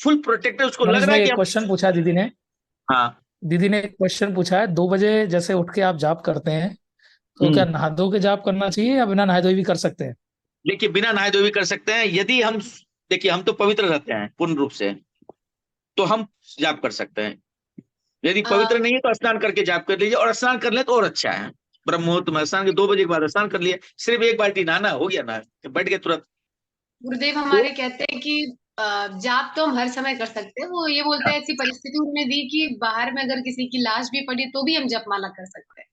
Full protected, उसको लग मनीष रहा है भाई, कि एक हम। क्वेश्चन पूछा दीदी ने। हाँ। दीदी ने एक क्वेश्चन पूछा है, 2 बजे जैसे उठ के आप जाप करते हैं, तो क्या हम्म। नहा धो के जाप करना चाहिए या बिना नहाए धोए भी कर सकते हैं? देखिए, बिना नहाए धोए भी कर सकते हैं यदि हम, देखिए हम तो पवित्र रहते हैं पूर्ण रूप से, तो हम जाप कर सकते हैं। यदि पवित्र नहीं है तो स्नान करके जाप कर लीजिए, और स्नान कर ले तो और अच्छा है। ब्रह्म मुहूर्त में स्नान के 2 बजे के बाद स्नान कर लिया, सिर्फ एक बाल्टी नहाना हो गया ना, बैठ गए तुरंत। गुरुदेव तो हमारे कहते हैं कि जाप तो हम हर समय कर सकते हैं। वो ये बोलते हाँ, हैं ऐसी परिस्थिति उन्होंने दी कि बाहर में अगर किसी की लाश भी पड़ी तो भी हम जपमाला कर सकते हैं।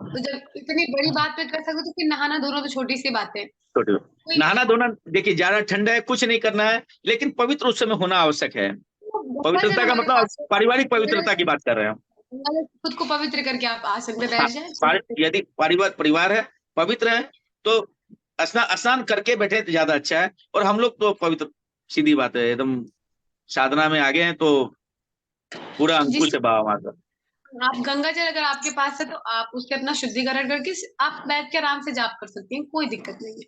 तो जब इतनी बड़ी बात पे कर सकते हो, तो फिर नहाना धोना तो छोटी सी बात है। छोटे कोई नहाना धोना, देखिए ज्यादा ठंडा है कुछ नहीं करना है, लेकिन पवित्र उस समय होना आवश्यक है। गंगा जल पवित्रता का हमारे मतलब पास है, पारिवारिक मेरे पवित्रता की बात कर रहे हैं हम। गंगा जल से खुद को पवित्र करके आप आसन पे हाँ, बैठ जाए। यदि परिवार परिवार है, पवित्र है, तो स्नान स्नान करके बैठे तो ज्यादा अच्छा है। और हम लोग तो पवित्र, सीधी बात है एकदम, साधना में आ गए हैं तो पूरा जिस अंकुश है बाबा माता। आप गंगा जल अगर आपके पास है तो आप उससे अपना शुद्धिकरण करके आप बैठ के आराम से जाप कर सकती हैं, कोई दिक्कत नहीं है।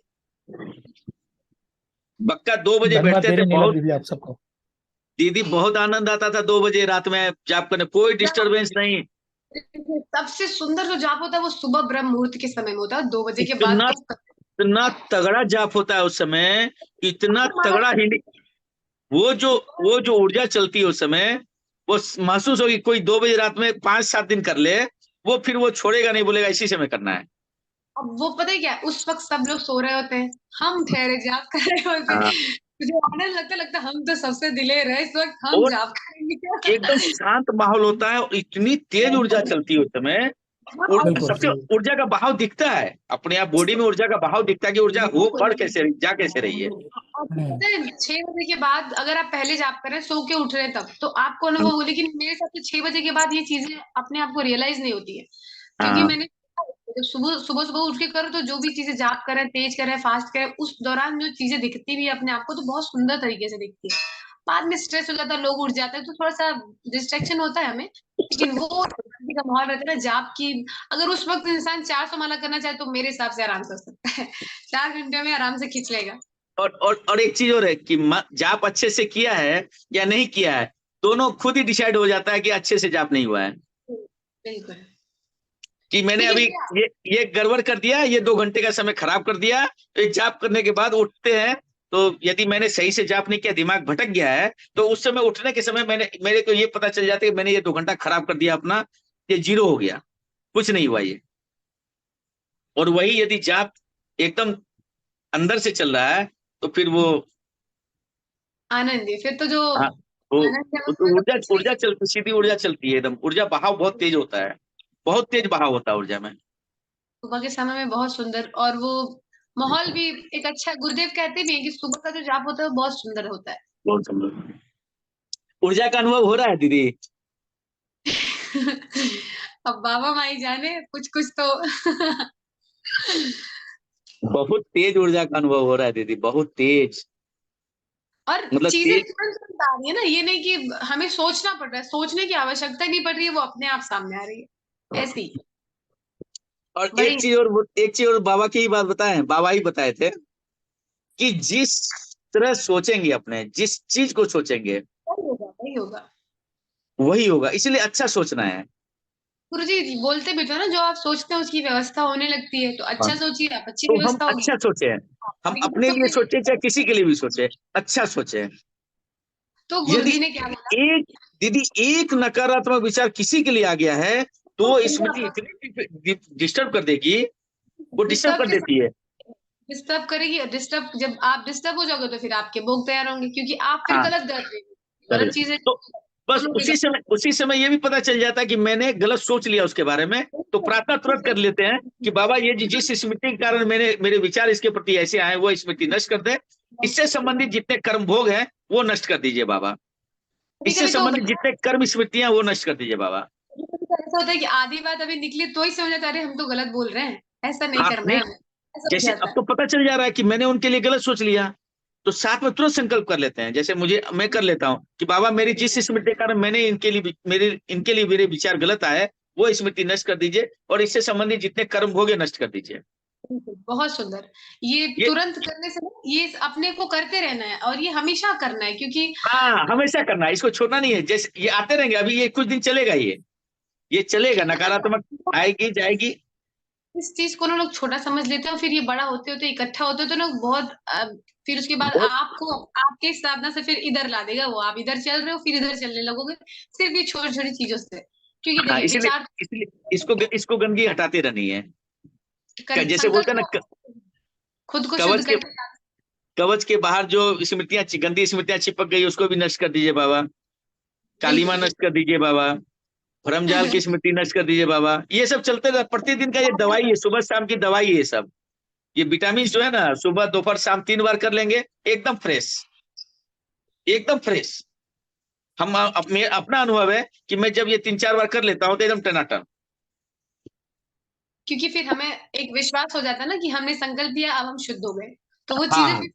बक्का 2 बजे धन्यवाद, बैठते थे देरी नहीं लग बहुत। दीदी आप सबको। दीदी बहुत आनंद आता था 2 बजे रात में जाप करने, कोई डिस्टरबेंस नहीं। सबसे सुंदर जो जाप होता है वो सुबह ब्रह्म मुहूर्त के समय में होता है, 2 बजे के बाद इतना तो इतना तगड़ा जाप होता है उस समय, इतना हमारा तगड़ा हिंदी, वो जो वो जो ऊर्जा चलती है उस समय, वो महसूस होगी। कोई 2 बजे रात में 5-7 दिन कर ले, वो फिर वो छोड़ेगा नहीं, बोलेगा इसी समय करना है। अब वो पता है क्या है? उस वक्त सब लोग सो रहे होते हैं, हम ठहरे जाप कर रहे होते हैं। हाँ। मुझे आनंद लगता हम तो सबसे दिलेर है, इस वक्त हम और जाप करेंगे एकदम क्या। शांत माहौल होता है, और इतनी तेज ऊर्जा चलती है उस समय। बिल्कुल। सबसे ऊर्जा का बहाव दिखता है अपने आप, बॉडी में ऊर्जा का बहाव दिखता है कि ऊर्जा हो बढ़ कैसे रही, जा कैसे रही है। और हम्म। पता है 6 बजे के बाद अगर आप पहले जाप करें सो के उठ रहे हैं तब तो आपको अनुभव हो, लेकिन मेरे साथ तो 6 बजे के बाद ये चीजें अपने आप को रियलाइज नहीं होती है। क्योंकि हाँ। मैंने जब सुबह सुबह सुबह उठ के करो तो जो भी चीजें जाप करें, तेज करें, फास्ट करें, उस दौरान जो चीजें दिखती भी है अपने आप को तो बहुत सुंदर तरीके से दिखती है। बाद में स्ट्रेस हो जाता है, लोग उठ जाते हैं तो थोड़ा सा डिस्ट्रैक्शन होता है हमें। लेकिन वो शांति का माहौल रहता है ना जाप की। अगर उस वक्त इंसान 400 माला करना चाहे तो मेरे हिसाब से आराम कर सकता है। 4 घंटे में आराम से खींच लेगा। और एक चीज और है कि जाप अच्छे से किया है या नहीं किया है, दोनों खुद ही डिसाइड हो जाता है कि अच्छे से जाप नहीं हुआ है। बिल्कुल। कि मैंने लेकिन अभी क्या ये गड़बड़ कर दिया, ये 2 घंटे का समय खराब कर दिया। तो एक जाप करने के बाद उठते हैं, तो यदि मैंने सही से जाप नहीं किया, दिमाग भटक गया है, तो उस समय उठने के समय मेरे को ये पता चल जाता है कि मैंने ये 2 घंटा खराब कर दिया अपना, ये जीरो हो गया, कुछ नहीं हुआ ये। और वही यदि जाप एकदम अंदर से चल रहा है, तो फिर वो, आनंद है फिर तो जो हाँ, वो आनंद है तो उसमें तो ऊर्जा कुछ नहीं। ऊर्जा चलती, सीधी ऊर्जा चलती है एकदम, ऊर्जा बहाव बहुत तेज होता है, बहुत तेज बहाव होता है ऊर्जा में। सुबह के समय में बहुत सुंदर और वो माहौल भी एक अच्छा। गुरुदेव कहते भी हैं कि सुबह का जो जाप होता है वो बहुत सुंदर होता है। बहुत सुंदर ऊर्जा का अनुभव हो रहा है दीदी। अब बाबा माई जाने कुछ कुछ तो। बहुत तेज ऊर्जा का अनुभव हो रहा है दीदी, बहुत तेज, और मतलब चीजें तेज। तुरंत तुरंत आ रही है ना, ये नहीं कि हमें सोचना पड़ रहा है, सोचने की आवश्यकता नहीं पड़ रही है, वो अपने आप सामने आ रही है ऐसी। और बड़ी एक चीज और बाबा की ही बात बताएं, बाबा ही बताए थे कि जिस तरह सोचेंगे, अपने जिस चीज को सोचेंगे वही होगा वही होगा। वही होगा, इसलिए अच्छा सोचना है। गुरु जी बोलते भी तो ना, जो आप सोचते हैं उसकी व्यवस्था होने लगती है, तो हाँ। अच्छा सोचिए आप, अच्छी तो हम व्यवस्था होगी। अच्छा सोचे, हम लेकिन अपने तो लिए सोचे चाहे किसी के लिए भी सोचे, अच्छा सोचे। तो गुरु यदि जी ने क्या बोला। एक दीदी एक नकारात्मक विचार किसी के लिए आ गया है, तो वो स्मृति इतनी डिस्टर्ब कर देगी, वो डिस्टर्ब डिस्टर्ब कर के देती है। डिस्टर्ब करेगी, और डिस्टर्ब जब आप डिस्टर्ब हो जाओगे तो फिर आपके भोग तैयार होंगे, क्योंकि आप फिर हाँ, गलत कर रहे हो, गलत करेक्ट। चीजें तो बस दोनों की उसी समय ये भी पता चल जाता है कि मैंने गलत सोच लिया उसके बारे में, तो प्रार्थना तुरंत कर लेते हैं कि बाबा ये जिस स्मृति के कारण मेरे विचार इसके प्रति ऐसे आए, वो स्मृति नष्ट कर दे। इससे संबंधित जितने कर्म भोग हैं वो नष्ट कर दीजिए बाबा। कभी इससे कभी तो संबंधित जितने कर्म स्मृतियां वो नष्ट कर दीजिए बाबा। ऐसा होता है कि आधी बात अभी निकली तो ही समझ आता है, अरे हम तो गलत बोल रहे हैं, ऐसा नहीं हाँ, करना नहीं, है हमें, ऐसा हो जैसे जाता अब है। तो पता चल जा रहा है कि मैंने उनके लिए गलत सोच लिया, तो साथ में तुरंत संकल्प कर लेते हैं। जैसे मैं कर लेता हूँ कि बाबा मेरी जिस स्मृति के कारण मैंने इनके लिए मेरे विचार गलत आए, वो स्मृति नष्ट कर दीजिए, और इससे संबंधित जितने कर्म भोग है नष्ट कर दीजिए। बहुत सुंदर। ये ये तुरंत करने से ना, ये अपने को करते रहना है और ये हमेशा करना है, क्योंकि हाँ, हमेशा करना है, इसको छोड़ना नहीं है। जैसे ये आते रहेंगे, अभी ये कुछ दिन चलेगा, ये चलेगा, नकारात्मक आएगी जाएगी। इस चीज को ना लोग छोटा समझ लेते हैं और फिर ये बड़ा होते होते इकट्ठा होते होते ना बहुत फिर उसके बाद बहुत। आपको आपके साधना से फिर इधर ला देगा वो, आप इधर चल रहे हो फिर इधर चलने लगोगे, सिर्फ ये छोटी छोटी चीजों से। क्योंकि हाँ, देखिए इसलिए विचार इसलिए इसको गंदगी हटाते रहनी है। जैसे बोलते संकल्प हैं ना, खुद को शुद्ध कवच के करके कवच के बाहर जो स्मृतियां, गंदी स्मृतियां चिपक गई, उसको भी नष्ट कर दीजिए बाबा। कालीमा बिल्कुल नष्ट कर दीजिए बाबा। भ्रमजाल की स्मृति नष्ट कर दीजिए बाबा। ये सब चलते रहे, प्रतिदिन का ये दवाई है, सुबह शाम की दवाई है ये सब। ये विटामिन जो है ना, सुबह दोपहर शाम 3 बार कर लेंगे, एकदम फ्रेश, एकदम फ्रेश। हम अपने अपना अनुभव है कि मैं जब ये 3-4 बार कर लेता हूँ तो एकदम टनाटन। क्योंकि फिर हमें एक विश्वास हो जाता है ना कि हमने संकल्प किया, अब हम शुद्ध हो गए, तो वो चीजें हाँ, फिर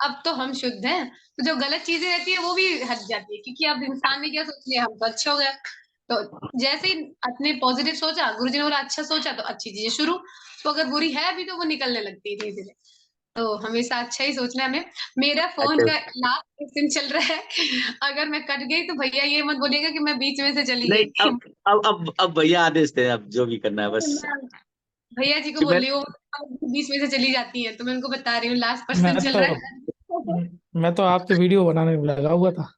अब तो हम शुद्ध हैं, तो जो गलत चीजें रहती है वो भी हट जाती है, क्योंकि अब इंसान ने क्या सोच लिया, हम तो अच्छे हो गए। तो जैसे ही अपने पॉजिटिव सोचा, गुरुजी ने बोला अच्छा सोचा, तो अच्छी चीजें शुरू, तो अगर बुरी है अभी तो वो निकलने लगती है धीरे धीरे। तो हमेशा अच्छा ही सोचना है हमें। मेरा फोन अच्छा। का लास्ट क्वेश्चन चल रहा है, अगर मैं कट गई तो भैया ये मत बोलिएगा कि मैं बीच में से चली नहीं, गई। अब भैया आदेश थे, अब जो भी करना है बस। मैं भैया जी को कि बोल मैं रही हूँ, वो बीच में से चली जाती है, तो मैं उनको बता रही हूँ लास्ट मैं क्वेश्चन चल तो रहा है। मैं तो आपके वीडियो बनाने में लगा हुआ था,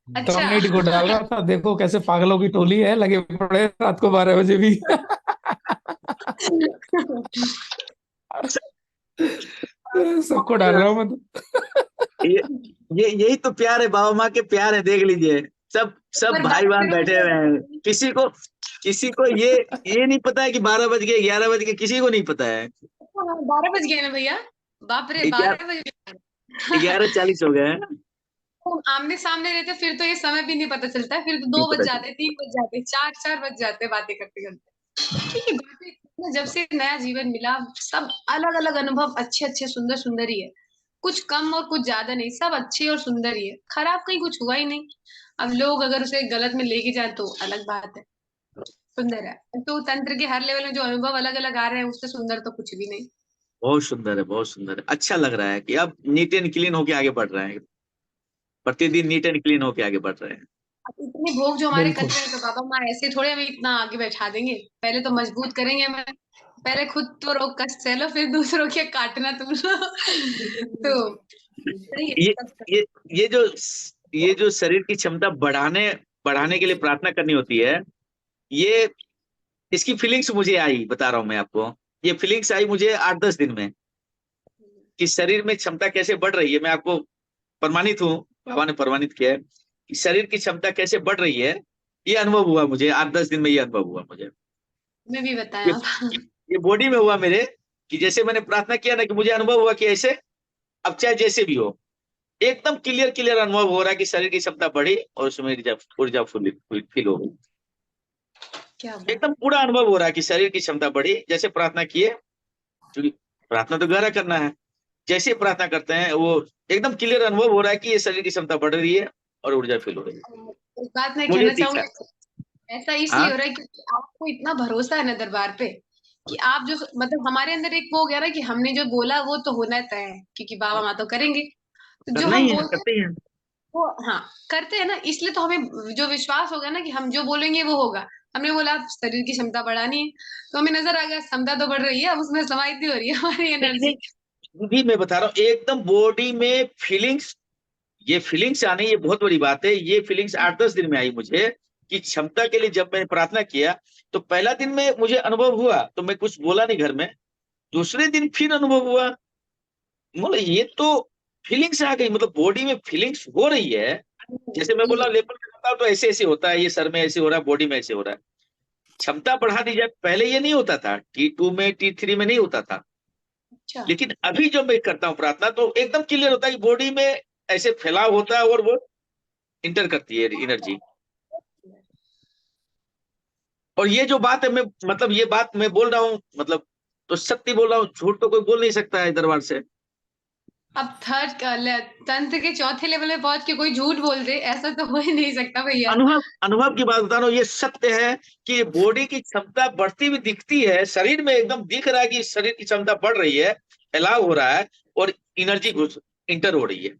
अच्छा। कम्युनिटी को डाल रहा था, देखो कैसे पागलों की टोली है, लगे पड़े रात को 12 बजे भी। सबको डाल रहा हूँ मैं तो। ये यही तो प्यार है, बाबा माँ के प्यार है, देख लीजिए। सब सब पर भाई बात बहन करो बैठे हुए हैं। किसी को ये नहीं पता है कि 12 बज गए, 11 बज गए, किसी को नहीं पता है। 12 बज गए ना भैया, बाप रे 12 बज गए। 11:40 हो गए हैं। तो आमने सामने रहते फिर तो ये समय भी नहीं पता चलता है, फिर तो नहीं 2 बज पता जाते, 3 बज जाते, 4 4 बज जाते बातें करते करते। क्योंकि बातें जब से नया जीवन मिला, सब अलग अलग अनुभव अच्छे अच्छे सुंदर सुंदर ही है, कुछ कम और कुछ ज्यादा नहीं, सब अच्छे और सुंदर ही है, खराब कहीं कुछ हुआ ही नहीं। अब लोग अगर उसे गलत में लेके जाए तो अलग बात है। सुंदर है तो तंत्र के हर लेवल में जो अनुभव अलग अलग आ रहे हैं, उससे सुंदर तो कुछ भी नहीं। बहुत सुंदर है, बहुत सुंदर है। अच्छा लग रहा है कि अब नीट एंड क्लीन होके आगे बढ़ रहे हैं। प्रतिदिन नीट एंड क्लीन होके आगे बढ़ रहे हैं। अब इतने भोग जो हमारे बिल्कुल। कच्चे हैं, तो बाबा माँ ऐसे थोड़े हमें इतना आगे बैठा देंगे, पहले तो मजबूत करेंगे हमें। पहले खुद तो रोग कष्ट सहलो, फिर दूसरों के काटना तुम लोग। तो सही है ये सब सब। ये ये जो ये जो शरीर की क्षमता बढ़ाने बढ़ाने के लिए प्रार्थना करनी होती है, ये इसकी फीलिंग्स मुझे आई, बता रहा हूं मैं आपको। ये फीलिंग्स आई मुझे 8-10 दिन में, कि शरीर में क्षमता कैसे बढ़ रही है। मैं आपको प्रमाणित हूँ, बाबा ने प्रमाणित किया है कि शरीर की क्षमता कैसे बढ़ रही है। ये अनुभव हुआ मुझे 8-10 दिन में, ये अनुभव हुआ मुझे। मैं भी ये बताया आप। ये बॉडी में हुआ मेरे, कि जैसे मैंने प्रार्थना किया ना, कि मुझे अनुभव हुआ कि ऐसे, अब चाहे जैसे भी हो, एकदम क्लियर क्लियर अनुभव हो रहा है कि शरीर की क्षमता बढ़ी और उसमें ऊर्जा ऊर्जा फील हो गई। क्या बात। एकदम पूरा अनुभव हो रहा है कि शरीर की क्षमता बढ़ी जैसे प्रार्थना किए। क्योंकि प्रार्थना तो गहरा करना है, जैसे प्रार्थना करते हैं वो एकदम क्लियर अनुभव हो रहा है कि ये शरीर की क्षमता बढ़ रही है और ऊर्जा फील हो रही है। एक बात मैं मुझे कहना दिखा। चाहूंगी, ऐसा इसलिए हाँ, हो रहा है क्योंकि आपको इतना भरोसा है ना दरबार पे, कि आप जो मतलब हमारे अंदर एक वो हो गया ना कि हमने जो बोला वो तो होना तय है, क्योंकि बाबा माँ तो करेंगे। तो जो करना हम ही है, बोलते हैं करते ही है। वो हाँ करते हैं ना, इसलिए तो हमें जो विश्वास होगा ना कि हम जो बोलेंगे वो होगा। हमने बोला शरीर की क्षमता बढ़ानी है, तो हमें नजर आ गया क्षमता तो बढ़ रही है, अब उसमें समाहित हो रही है हमारी नहीं एनर्जी। नहीं, भी मैं बता रहा हूँ, एकदम बॉडी में फीलिंग्स, ये फीलिंग्स आनी, ये बहुत बड़ी बात है। ये फीलिंग्स 8-10 दिन में आई मुझे, कि क्षमता के लिए जब मैंने प्रार्थना किया, तो पहला दिन में मुझे अनुभव हुआ तो मैं कुछ बोला नहीं घर में। दूसरे दिन फिर अनुभव हुआ, मतलब ये तो फीलिंग्स आ गई, मतलब बॉडी में फीलिंग्स हो रही है। जैसे मैं बोला लेवल में बताओ तो ऐसे ऐसे होता है, ये सर में ऐसे हो रहा है, बॉडी में ऐसे हो रहा है। क्षमता बढ़ा दी जाए, पहले ये नहीं होता था, T2 में T3 में नहीं होता था। अच्छा। लेकिन अभी जब मैं करता हूँ प्रार्थना तो एकदम क्लियर होता है कि बॉडी में ऐसे फैलाव होता है और वो इंटर करती है एनर्जी। और ये जो बात है, मैं मतलब ये बात मैं बोल रहा हूँ, मतलब तो सत्य बोल रहा हूँ, झूठ तो कोई बोल नहीं सकता है दरबार से। अब तंत्र के चौथे लेवल में पहुंच के कोई झूठ बोल दे, ऐसा तो हो ही नहीं सकता भैया। अनुभव अनुभव की बात बता रहा हूँ, ये सत्य है कि बॉडी की क्षमता बढ़ती हुई दिखती है, शरीर में एकदम दिख रहा है कि शरीर की क्षमता बढ़ रही है, फैलाव हो रहा है, और एनर्जी घुस इंटर हो रही है,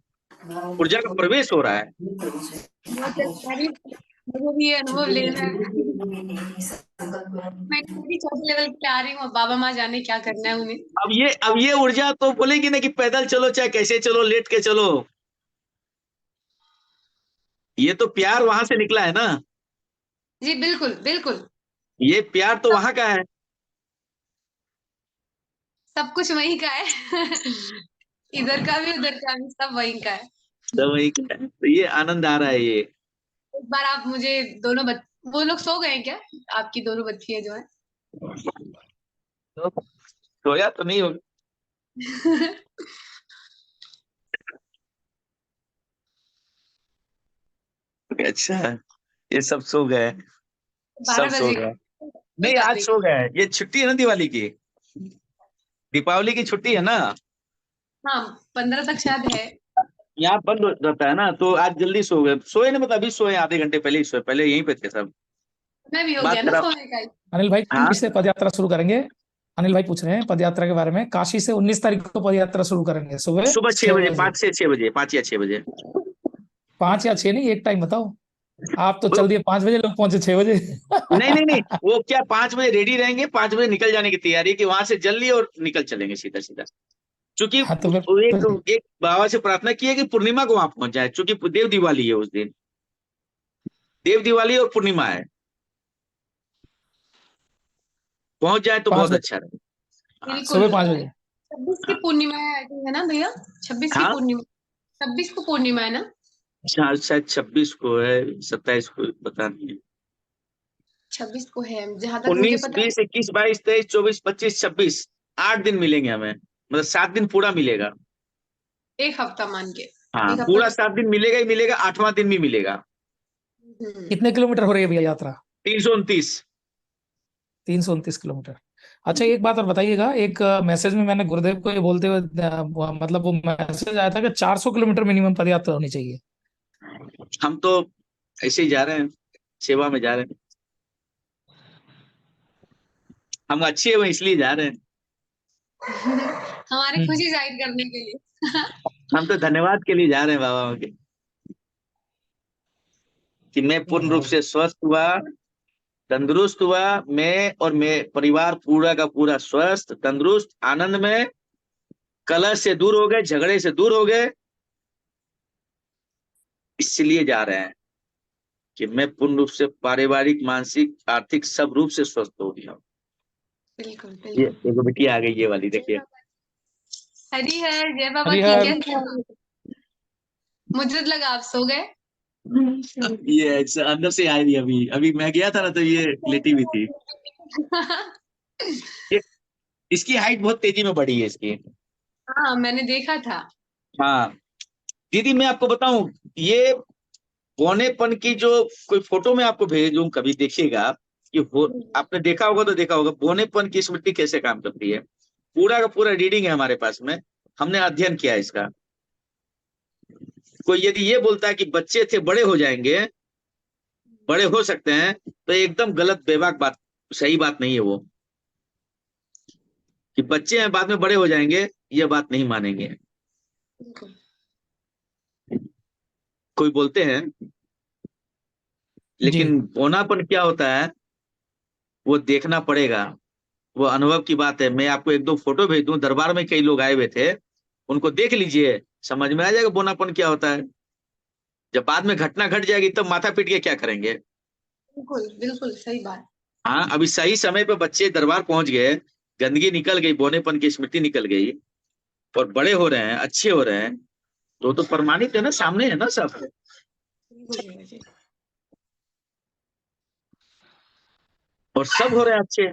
ऊर्जा का प्रवेश हो रहा है। बहुत अच्छा भी, मुझे भी ये अनुभव लेना है। मैं भी चौथे लेवल पे आ रही हूँ, अब बाबा माँ जाने क्या करना है उन्हें। अब ये ऊर्जा तो बोलेगी ना कि पैदल चलो चाहे कैसे चलो, लेट के चलो, ये तो प्यार वहां से निकला है ना, जी बिल्कुल बिल्कुल। ये प्यार तो वहां का है। सब कुछ वहीं का है। इधर का भी उधर का भी सब वहीं का है। तो वही का है, तो ये आनंद आ रहा है ये। एक बार आप मुझे दोनों वो लोग सो गए हैं क्या, आपकी दोनों बच्चियां जो है? तो सोया तो नहीं होगा। अच्छा, ये सब सो गए, सब 12 सो बजे गए। कोई नहीं, बात आज नहीं। सो गए, ये छुट्टी है ना दिवाली की, दीपावली की छुट्टी है ना, हाँ 15 तक शायद है। यहाँ बंद हो जाता है ना, तो आज जल्दी सो गए, सोए ना, मतलब अभी सोए, आधे घंटे पहले ही सोए, पहले यहीं पे थे सब। मैं भी हो बात गया ना खराब। सोने का ही। अनिल भाई हाँ, काशी से पद यात्रा शुरू करेंगे। अनिल भाई पूछ रहे हैं पद यात्रा के बारे में, काशी से 19 तारीख को पद यात्रा शुरू करेंगे सुबह सुबह 6 बजे, 6 बजे। 5 से 6 बजे, 5 या 6 बजे। 5 या 6 नहीं, एक टाइम बताओ। आप तो चल दिए 5 बजे, लोग पहुंचे 6 बजे। नहीं नहीं नहीं, वो क्या 5 बजे रेडी रहेंगे, 5 बजे निकल जाने की तैयारी है कि वहां से जल्दी और निकल चलेंगे सीधा सीधा। क्योंकि हाँ तो वो एक फिर एक बाबा से प्रार्थना की है कि पूर्णिमा को वहां पहुंच जाए, क्योंकि देव दिवाली है उस दिन, देव दिवाली और पूर्णिमा है, पहुंच जाए तो पाँच बहुत बजे अच्छा रहे। हाँ। बिल्कुल। सुबह 5 बजे। 26 की हाँ। पूर्णिमा है आई थिंक, है ना भैया? 26 की हाँ, पूर्णिमा, 26 को पूर्णिमा है ना? शायद 26 को है, 27 को पता नहीं। 26 को है जहां तक मुझे 19, पता 20, 21, 22, 23, 24, 25, 26, 8 दिन मिलेंगे हमें, मतलब 7 दिन पूरा मिलेगा। है। एक हफ्ता मान के, हाँ, एक हफ्ता पूरा तो। 7 दिन मिलेगा ही मिलेगा, 8वां दिन भी मिलेगा। हम्म। कितने किलोमीटर हो रही है भैया यात्रा? 329। 329 किलोमीटर। अच्छा एक बात और बताइएगा, एक मैसेज में मैंने गुरुदेव को ये बोलते हुए मतलब वो मैसेज आया था कि 400 किलोमीटर मिनिमम पद यात्रा होनी चाहिए। हम तो ऐसे ही जा रहे हैं, सेवा में जा रहे हैं, हम अच्छे हैं इसलिए जा रहे हैं। हमारी हम्म। खुशी जाहिर करने के लिए। हम तो धन्यवाद के लिए जा रहे हैं बाबा के, कि मैं पूर्ण रूप से स्वस्थ हुआ, तंदुरुस्त हुआ, मैं और मैं परिवार पूरा का पूरा स्वस्थ तंदुरुस्त आनंद में, कलह से दूर हो गए, झगड़े से दूर हो गए, इसलिए जा रहे हैं कि मैं पूर्ण रूप से पारिवारिक मानसिक आर्थिक सब रूप से स्वस्थ हो गया हूँ। बिल्कुल ये बिल्कुल। देखो बेटी आ गई, ये वाली जय देखिए। बाबा। हरी हर जय बाबा की, हरिहर। कैसे हैं? मुझे तो लगा आप सो गए। ये ऐसा अंदर से आई थी, अभी अभी मैं गया था ना, तो ये लेटी हुई थी। ये इसकी हाइट बहुत तेजी में बढ़ी है इसकी। हाँ मैंने देखा था। हाँ, दीदी मैं आपको बताऊं, ये बौनेपन की जो कोई फोटो मैं आपको भेजूं, कभी देखिएगा कि आपने देखा होगा तो देखा होगा, बौनेपन की स्मृति कैसे काम करती है, पूरा का पूरा रीडिंग है हमारे पास में, हमने अध्ययन किया है इसका। कोई यदि ये बोलता है कि बच्चे थे बड़े हो जाएंगे, बड़े हो सकते हैं, तो एकदम गलत बेबाक बात, सही बात नहीं है वो, कि बच्चे हैं बाद में बड़े हो जाएंगे, ये बात नहीं मानेंगे। बिल्कुल। कोई बोलते हैं, जी। लेकिन बौनापन क्या होता है वो देखना पड़ेगा, वो अनुभव की बात है। मैं आपको एक दो फोटो भेज दूं, दरबार में कई लोग आए हुए थे, उनको देख लीजिए, समझ में आ जाएगा बौनापन क्या होता है। जब बाद में घटना घट जाएगी तब माथा पीट के क्या करेंगे। बिल्कुल बिल्कुल सही बात। हाँ, अभी सही समय पे बच्चे दरबार पहुंच गए, गंदगी निकल गई, बौनेपन की स्मृति निकल गई, और बड़े हो रहे हैं, अच्छे हो रहे हैं, तो प्रमाणित है ना, सामने है ना सब। बिल्कुल भैया जी। और सब हो रहे हैं अच्छे,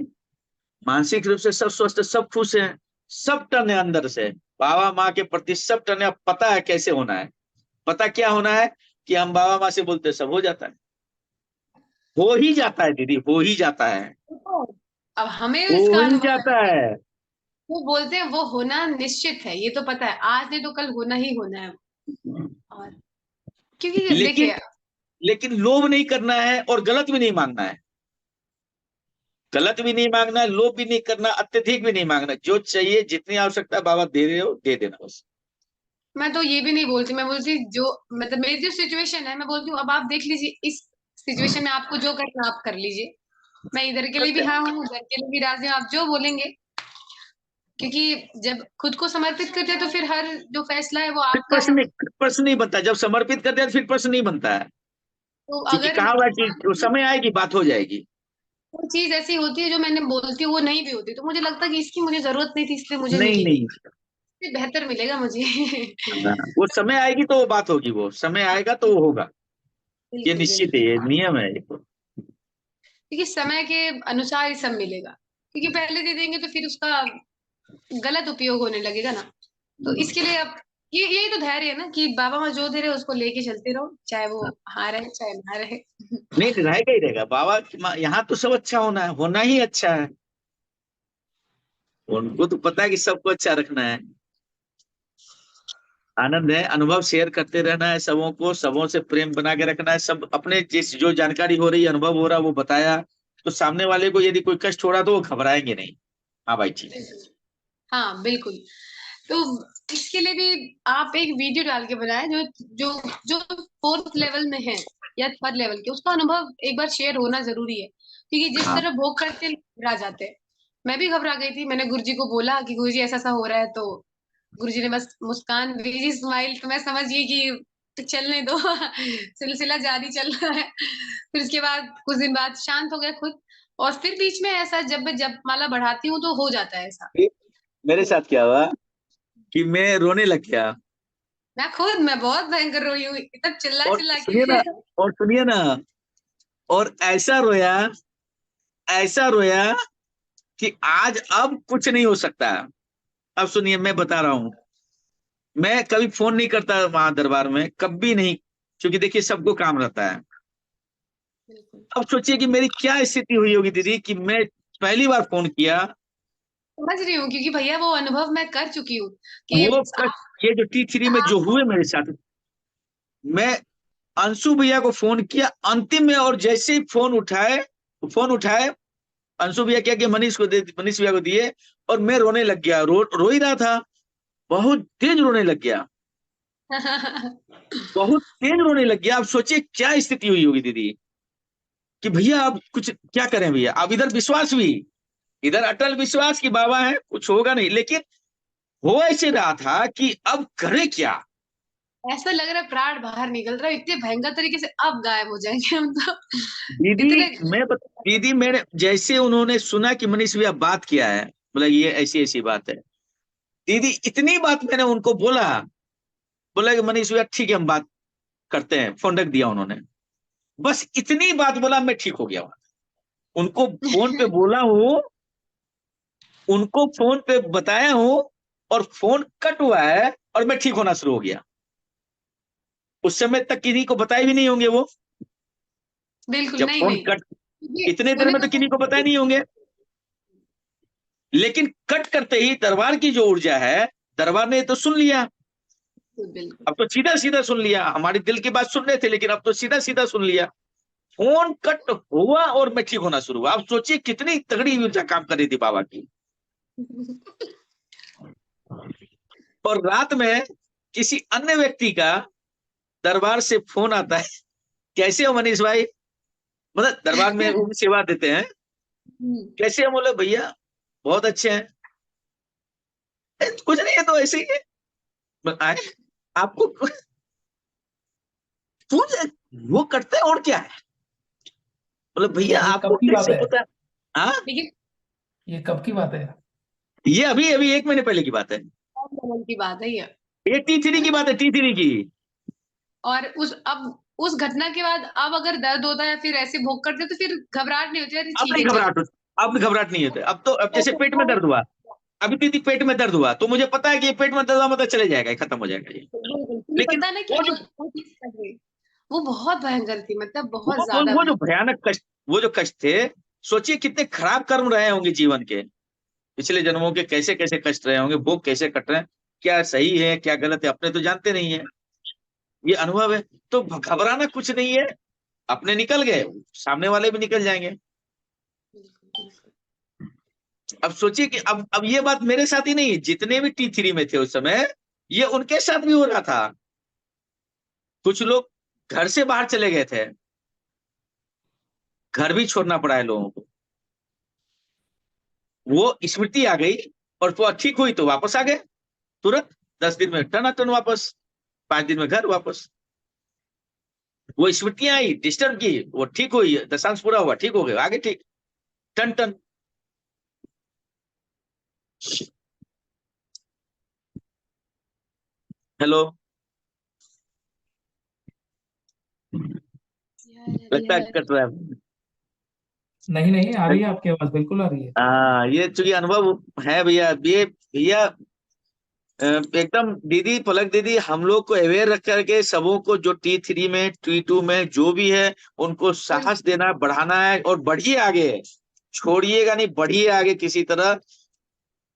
मानसिक रूप से सब स्वस्थ, सब खुश हैं, सब टन है अंदर से, बाबा माँ के प्रति सब टन है। अब पता है कैसे होना है, पता क्या होना है, कि हम बाबा माँ से बोलते हैं, सब हो जाता है, हो ही जाता है दीदी, हो ही जाता है, अब हमें हो इसका ही अनुभव है। जाता है। वो बोलते हैं वो होना निश्चित है, ये तो पता है, आज नहीं तो कल होना ही होना है। और क्योंकि लेकिन देखिए, लेकिन लोभ नहीं करना है और गलत भी नहीं मांगना है। गलत भी नहीं मांगना है, लोभ भी नहीं करना, अत्यधिक भी नहीं मांगना। जो चाहिए, जितनी आवश्यकता है, बाबा दे रहे हो, दे देना बस। मैं तो ये भी नहीं बोलती, मैं बोलती जो, मतलब मेरी जो सिचुएशन है, मैं बोलती हूँ अब आप देख लीजिए इस सिचुएशन में आपको जो करना है आप कर लीजिए। मैं इधर के लिए भी हाँ हूँ, उधर के लिए भी राजी हूँ, आप जो बोलेंगे। क्योंकि जब खुद को समर्पित करते हैं तो फिर हर जो फैसला है वो फिर आपका है। प्रश्न नहीं बनता। जब समर्पित कर दिया तो फिर प्रश्न नहीं बनता है। तो क्योंकि अगर कहा हुआ है कि वो समय आएगी, बात हो जाएगी। कोई चीज ऐसी होती है जो मैंने बोलती हूँ वो नहीं भी होती, तो मुझे लगता है कि इसकी मुझे जरूरत नहीं थी, इसलिए मुझे नहीं मिली। नहीं। इससे बेहतर मिलेगा मुझे। हाँ, वो समय आएगी तो वो बात होगी, वो समय आएगा तो वो होगा। ये बिल्कुल निश्चित है, बिल्कुल। ये नियम है, ये तो। क्योंकि समय के अनुसार ही सब मिलेगा, क्योंकि पहले दे देंगे तो फिर उसका गलत उपयोग होने लगेगा ना। तो इसके लिए अब ये यही तो धैर्य है ना, कि बाबा माँ जो दे रहे हैं उसको लेके चलते रहो, चाहे वो हाँ रहे चाहे ना रहे। नहीं, रहेगा ही रहेगा बाबा यहाँ तो सब अच्छा होना है, होना ही अच्छा है। उनको तो पता है कि सबको अच्छा रखना है। आनंद है, अनुभव शेयर करते रहना है सबों को, सबों से प्रेम बना के रखना है। सब अपने जिस जो जानकारी हो रही है, अनुभव हो रहा है, वो बताया। तो सामने वाले को यदि कोई कष्ट हो रहा तो वो घबराएंगे नहीं। हाँ भाई ठीक। हाँ बिल्कुल। तो इसके लिए भी आप एक वीडियो डाल के बनाए, जो जो जो फोर्थ लेवल में है या थर्ड लेवल के, उसका अनुभव एक बार शेयर होना जरूरी है। क्योंकि जिस हाँ तरह भोग करते लोग घबरा जाते हैं। मैं भी घबरा गई थी, मैंने गुरुजी को बोला कि गुरुजी ऐसा ऐसा हो रहा है, तो गुरुजी ने बस मुस्कान भेजी, स्माइल, तो मैं समझ गई कि तो चलने दो। सिलसिला जारी चल रहा है। फिर उसके बाद कुछ दिन बाद शांत हो गया खुद। और फिर बीच में ऐसा जब मैं जप माला बढ़ाती हूँ तो हो जाता है ऐसा। मेरे साथ क्या हुआ कि मैं रोने लग गया। मैं बहुत भयंकर रोई हूँ, इतना चिल्ला और चिल्ला सुनिए ना, के। और सुनिए ना, और ऐसा रोया कि आज अब कुछ नहीं हो सकता। अब सुनिए, मैं बता रहा हूं। मैं कभी फोन नहीं करता वहां दरबार में, कभी नहीं। क्योंकि देखिए, सबको काम रहता है। बिल्कुल। अब सोचिए कि मेरी क्या स्थिति हुई होगी दीदी, कि मैं पहली बार फोन किया। समझ रही हूँ, क्योंकि भैया वो अनुभव मैं कर चुकी हूँ कि वो कष्ट, ये जो T3 में जो हुए मेरे साथ, मैं अंशु भैया को फोन किया अंतिम में, और जैसे ही फोन उठाए, अंशु भैया क्या किया, मनीष भैया को दिए। और मैं रोने लग गया, रो ही रहा था। बहुत तेज रोने लग गया, बहुत तेज रोने लग गया। अब सोचिए क्या स्थिति हुई होगी दीदी, कि भैया अब कुछ क्या करें भैया। अब इधर विश्वास भी, इधर अटल विश्वास कि बाबा है, कुछ होगा नहीं। लेकिन हो ऐसे रहा था कि अब करे क्या। ऐसा लग रहा है प्राण बाहर निकल रहा है, इतने भयंकर तरीके से अब गायब हो जाएंगे हम तो। दीदी इतने। दीदी मैंने जैसे उन्होंने सुना कि मनीष भैया बात किया है, बोला ये ऐसी ऐसी बात है। दीदी इतनी बात मैंने उनको बोला, बोला कि मनीष भैया ठीक है, हम बात करते हैं। फोन रख दिया उन्होंने। बस इतनी बात बोला, मैं ठीक हो गया वहां। उनको फोन पे बोला हूँ, उनको फोन पे बताया हूँ, और फोन कट हुआ है, और मैं ठीक होना शुरू हो गया। उस समय तक किसी को बताए भी नहीं होंगे वो। बिल्कुल जब नहीं फोन नहीं। कट, ये इतने देर उन्हें में तो किसी को बताए नहीं होंगे। लेकिन कट करते ही दरबार की जो ऊर्जा है, दरबार ने तो सुन लिया। बिल्कुल। अब तो सीधा सीधा सुन लिया, हमारे दिल की बात सुन रहे थे, लेकिन अब तो सीधा सीधा सुन लिया। फोन कट हुआ और मैं ठीक होना शुरू हुआ। आप सोचिए कितनी तगड़ी ऊर्जा काम कर रही थी बाबा की। और रात में किसी अन्य व्यक्ति का दरबार से फोन आता है, कैसे हो मनीष भाई। मतलब दरबार में वो सेवा देते हैं, कैसे हम बोले भैया बहुत अच्छे हैं। कुछ नहीं है तो ऐसे ही है। आए आपको पूछ, वो करते हैं और क्या है। बोले भैया ये आपको कब की बात कैसे है? पता। हाँ, लेकिन ये कब की बात है? ये अभी अभी 1 महीने पहले की बात है। लेवल की बात है ये। ये T3 की बात है, T3 की। और उस घटना के बाद अब अगर दर्द होता है या फिर ऐसे भोग करते हैं, तो फिर घबराहट नहीं होती, अरे अब ठीक नहीं है चलो। घबराहट होती, अब घबराहट नहीं होती। अब तो, अब जैसे पेट में दर्द हुआ, अभी दीदी पेट में दर्द हुआ तो मुझे पता है कि ये पेट में दर्द हुआ, मतलब चले जाएगा, ये खत्म हो जाएगा ये। मुझे लेकिन पता ना कि वो जो वो चीज कर रही है। वो बहुत भयंकर थी, मतलब बहुत वो वो, ज्यादा वो जो भयंकर। भयानक कष्ट, वो जो कष्ट थे, सोचिए कितने खराब कर्म रहे होंगे जीवन के। पिछले जन्मों के कैसे कैसे कष्ट रहे होंगे, भोग कैसे कट रहे हैं, क्या सही है क्या गलत है अपने तो जानते नहीं है, ये अनुभव है। तो घबराना कुछ नहीं है, अपने निकल गए, सामने वाले भी निकल जाएंगे। बिल्कुल बिल्कुल। अब सोचिए कि अब ये बात मेरे साथ ही नहीं है, जितने भी T3 में थे उस समय, ये उनके साथ भी हो रहा था। कुछ लोग घर से बाहर चले गए थे, घर भी छोड़ना पड़ा है लोगों को। वो स्मृति आ गई और वो ठीक हुई तो वापस आ गए तुरंत, 10 दिन में टन वापस, 5 दिन में घर वापस। वो स्मृतियां आई, डिस्टर्ब की, वो ठीक हुई, दशांश पूरा हुआ, ठीक हो गए, आगे ठीक, टन टन। हेलो, लगता है कट रहा है। नहीं नहीं, आ रही है आपकी आवाज, बिल्कुल आ रही है। हाँ, ये चूंकि अनुभव है भैया, ये भैया एकदम दीदी, पलक दीदी, हम लोग को अवेयर रख करके सबों को, जो T3 में T2 में जो भी है, उनको साहस देना, बढ़ाना है, और बढ़िए आगे, छोड़िएगा नहीं, बढ़िए आगे, किसी तरह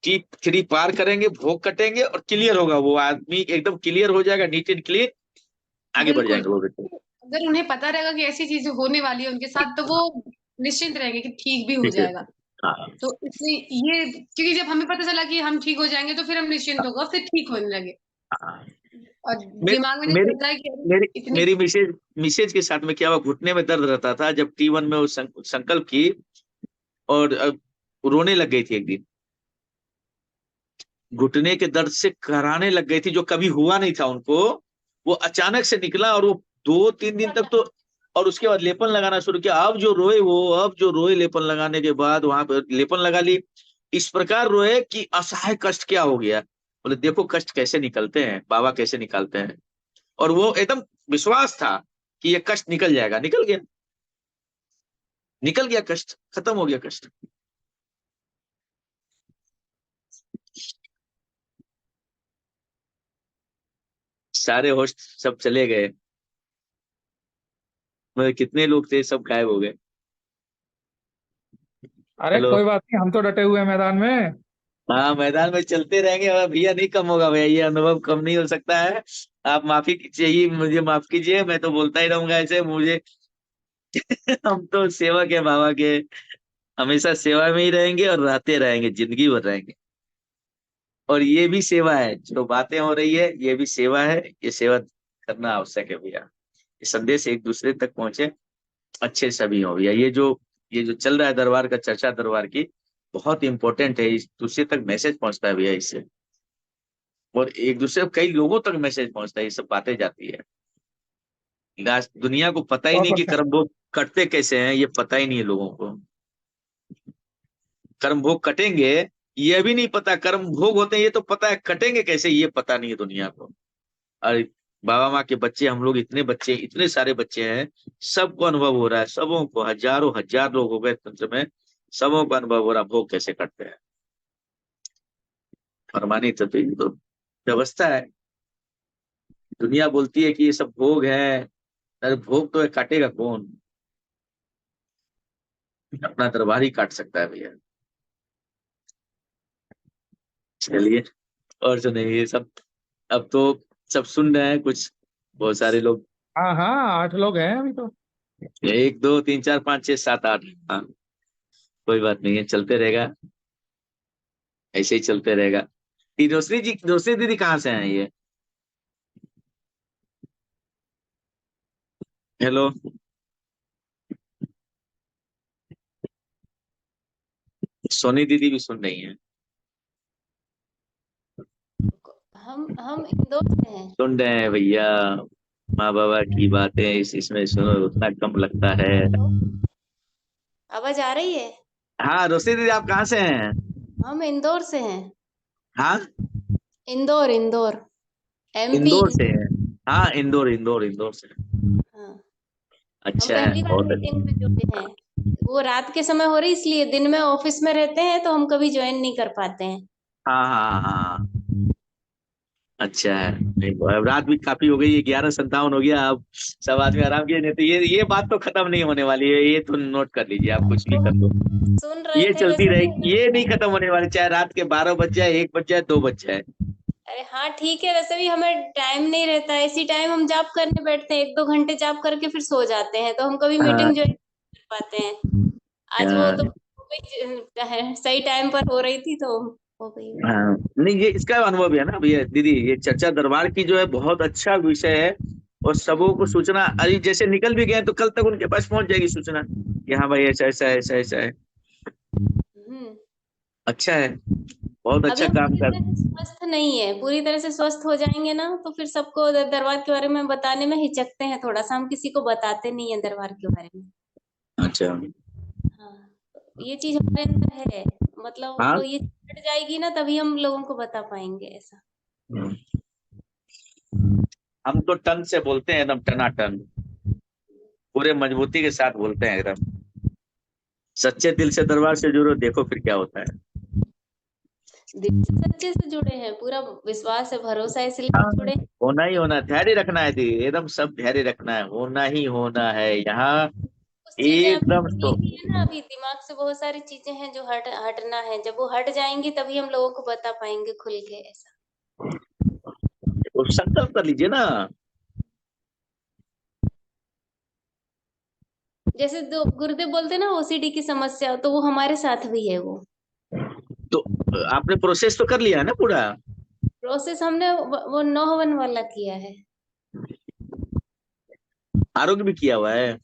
T3 पार करेंगे, भोग कटेंगे और क्लियर होगा, वो आदमी एकदम क्लियर हो जाएगा, नीट एंड क्लियर, आगे बढ़ बिल्कुल। जाएंगे वो व्यक्ति। अगर उन्हें पता रहेगा कि ऐसी चीजें होने वाली है उनके साथ, तो वो निश्चिंत रहेंगे कि ठीक भी हो ठीक है। जाएगा। हाँ तो इसलिए ये, क्योंकि जब हमें पता चला कि हम ठीक हो जाएंगे तो फिर हम निश्चिंत होगा, फिर ठीक होने लगे। हाँ। और मे, दिमाग में नहीं मेरी चलता है कि अरे मेरी इतनी। मेरी मिसेज मिसेज के साथ में क्या हुआ, घुटने में दर्द रहता था जब T1 में वो संकल्प की, और रोने लग गई थी एक दिन, घुटने के दर्द से कराने लग गई थी, जो कभी हुआ नहीं था उनको। वो अचानक से निकला, और वो 2-3 दिन तक तो, और उसके बाद लेपन लगाना शुरू किया। अब जो रोए लेपन लगाने के बाद, वहां पे लेपन लगा ली, इस प्रकार रोए कि असहाय कष्ट क्या हो गया। बोले देखो कष्ट कैसे निकलते हैं, बाबा कैसे निकालते हैं। और वो एकदम विश्वास था कि ये कष्ट निकल जाएगा, निकल गया, निकल गया कष्ट, खत्म हो गया कष्ट। सारे होस्ट सब चले गए, मतलब कितने लोग थे, सब गायब हो गए। अरे हेलो। कोई बात नहीं, हम तो डटे हुए हैं मैदान में। हाँ, मैदान में चलते रहेंगे, और भैया नहीं कम होगा भैया, ये अनुभव कम नहीं हो सकता है। आप माफी चाहिए, मुझे माफ कीजिए, मैं तो बोलता ही रहूंगा ऐसे मुझे। हम तो सेवक है बाबा के, हमेशा सेवा में ही रहेंगे और रहते रहेंगे, जिंदगी भर रहेंगे। और ये भी सेवा है, जो बातें हो रही है ये भी सेवा है, ये सेवा करना आवश्यक है भैया। ये संदेश एक दूसरे तक पहुंचे, अच्छे सभी हो भैया। ये जो चल रहा है दरबार का, चर्चा दरबार की, बहुत इंपॉर्टेंट है, इस दूसरे तक मैसेज पहुंचता है भैया इससे, और एक दूसरे कई लोगों तक मैसेज पहुंचता है, ये सब बातें जाती है। आज दुनिया को पता ही सौ नहीं कि परसेंट कर्म भोग कटते कैसे हैं, ये पता ही नहीं है लोगों को। कर्म भोग कटेंगे, ये भी नहीं पता, कर्म भोग होते हैं ये तो पता है, कटेंगे कैसे ये पता नहीं है दुनिया को। अरे बाबा माँ के बच्चे, हम लोग इतने बच्चे, इतने सारे बच्चे हैं, सबको अनुभव हो रहा है, सबों को, हजारों हजार लोग हो गए तंत्र में, सबों को अनुभव हो रहा, भोग कैसे कटते हैं। फरमानी तो ये तो व्यवस्था है। दुनिया बोलती है कि ये सब भोग है, अरे भोग तो है, काटेगा कौन, अपना दरबार ही काट सकता है भैया। चलिए, और सुनिए ये सब, अब तो सब सुन रहे हैं कुछ, बहुत सारे लोग, हाँ हाँ, 8 लोग हैं अभी तो। 1 2 3 4 5 6 7 8, हाँ, कोई बात नहीं है, चलते रहेगा, ऐसे ही चलते रहेगा। ये दूसरी दीदी कहाँ से हैं ये? हेलो। सोनी दीदी भी सुन रही हैं? हम इंदौर से हैं। सुन रहे हैं भैया, माँ बाबा की बातें इसमें सुनो, उतना कम लगता है। आवाज आ रही है? हाँ, रोशनी दीदी आप कहाँ से हैं? हम इंदौर से हैं। हाँ, इंदौर इंदौर, MP इंदौर से इंदौर। हैं। हाँ, इंदौर से हैं। हाँ, हम अच्छा है, पहली बार बहुत मीटिंग अच्छा। में जुड़े हैं। वो रात के समय हो रही, इसलिए दिन में ऑफिस में रहते हैं तो हम कभी ज्वाइन नहीं कर पाते हैं। हाँ हाँ हाँ हाँ। अच्छा है। नहीं, अब रात भी काफी हो गई है, 11:57 हो गया। अब सब आदमी आराम किए, नहीं तो ये बात तो खत्म नहीं होने वाली है, ये तो नोट कर लीजिए, आप कुछ भी तो कर लो। सुन रहे ये थे चलती वैसे रहेगी, ये नहीं भी। खत्म होने वाली, चाहे रात के 12 बज जाए, 1 बज जाए, 2 बज जाए। अरे हाँ ठीक है, वैसे भी हमें टाइम नहीं रहता है, इसी टाइम हम जाप करने बैठते हैं, 1-2 घंटे जाप करके फिर सो जाते हैं, तो हम कभी हाँ, मीटिंग ज्वाइन कर पाते हैं। आज वो हाँ, तो हो गई, सही टाइम पर हो रही थी तो हो गई। हाँ। नहीं, ये इसका अनुभव है ना भैया दीदी, ये चर्चा दरबार की जो है बहुत अच्छा विषय है। और सबों को सूचना, अरे जैसे निकल भी गए तो कल तक उनके पास पहुंच जाएगी सूचना कि हाँ भाई ऐसा ऐसा ऐसा ऐसा है। हम्म। अच्छा है, बहुत अभी अच्छा हम काम पूरी कर। तरह से स्वस्थ नहीं है, पूरी तरह से स्वस्थ हो जाएंगे ना तो फिर सबको दरबार के बारे में बताने में हिचकते हैं थोड़ा सा, हम किसी को बताते नहीं है दरबार के बारे में। अच्छा। हाँ, ये चीज हमारे अंदर है, मतलब हाँ। तो ये हट जाएगी ना तभी हम लोगों को बता पाएंगे ऐसा। हम तो टन से बोलते हैं, एकदम टनाटन, पूरे मजबूती के साथ बोलते हैं एकदम। सच्चे दिल से दरबार से जुड़ो, देखो फिर क्या होता है। दिल से सच्चे से जुड़े हैं, पूरा विश्वास है, भरोसा है, इसलिए हाँ, जुड़े हैं। होना ही होना, धैर्य रखना है दीदी, एकदम सब धैर्य रखना है, होना ही होना है यहाँ। कुछ चीजें अभी एकदम बनी तो हुई है ना, अभी दिमाग से बहुत सारी चीजें हैं जो हटना है, जब वो हट जाएंगी तभी हम लोगों को बता पाएंगे खुल के ऐसा। तो संकल्प कर लीजिए ना। जैसे दो गुरुदेव बोलते हैं ना ओसीडी की समस्या, तो वो हमारे साथ भी है वो। तो आपने प्रोसेस तो कर लिया है ना पूरा। प्रोसेस हमने वो 9 हवन वाला किया है। आरोग्य भी किया हुआ है।